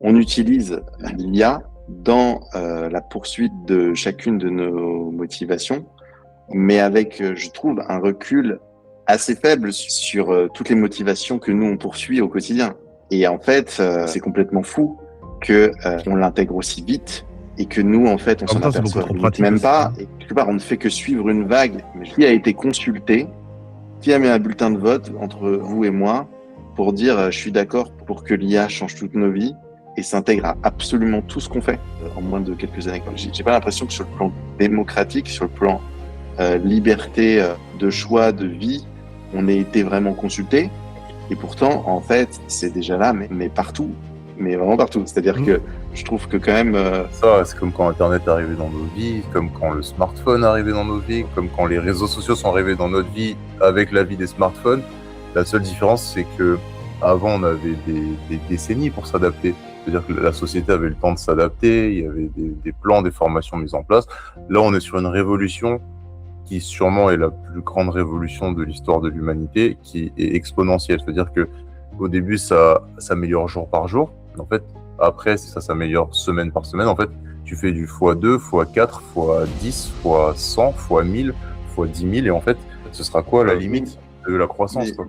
on utilise l'IA dans la poursuite de chacune de nos motivations, mais avec, je trouve, un recul assez faible sur toutes les motivations que nous, on poursuit au quotidien. Et en fait, c'est complètement fou que on l'intègre aussi vite et que nous, en fait, on En même s'en temps, c'est beaucoup aperçoit trop limite pratique même aussi. pas. Et quelque part, on ne fait que suivre une vague. Mais qui a été consulté, qui a mis un bulletin de vote entre vous et moi pour dire je suis d'accord pour que l'IA change toutes nos vies et s'intègre à absolument tout ce qu'on fait en moins de quelques années. J'ai pas l'impression que sur le plan démocratique, sur le plan liberté de choix, de vie, on ait été vraiment consulté. Et pourtant, en fait, c'est déjà là, mais partout, mais vraiment partout. C'est-à-dire que je trouve que quand même... Ça, c'est comme quand Internet est arrivé dans nos vies, comme quand le smartphone est arrivé dans nos vies, comme quand les réseaux sociaux sont arrivés dans notre vie avec la vie des smartphones. La seule différence, c'est que avant, on avait des décennies pour s'adapter. C'est-à-dire que la société avait le temps de s'adapter, il y avait des plans, des formations mises en place. Là, on est sur une révolution qui sûrement est la plus grande révolution de l'histoire de l'humanité, qui est exponentielle. C'est-à-dire que au début, ça s'améliore jour par jour. En fait, après, ça s'améliore semaine par semaine. En fait, tu fais du x2, x4, x10, x100, x1000, x10 000. Et en fait, ce sera quoi la limite de la croissance, quoi.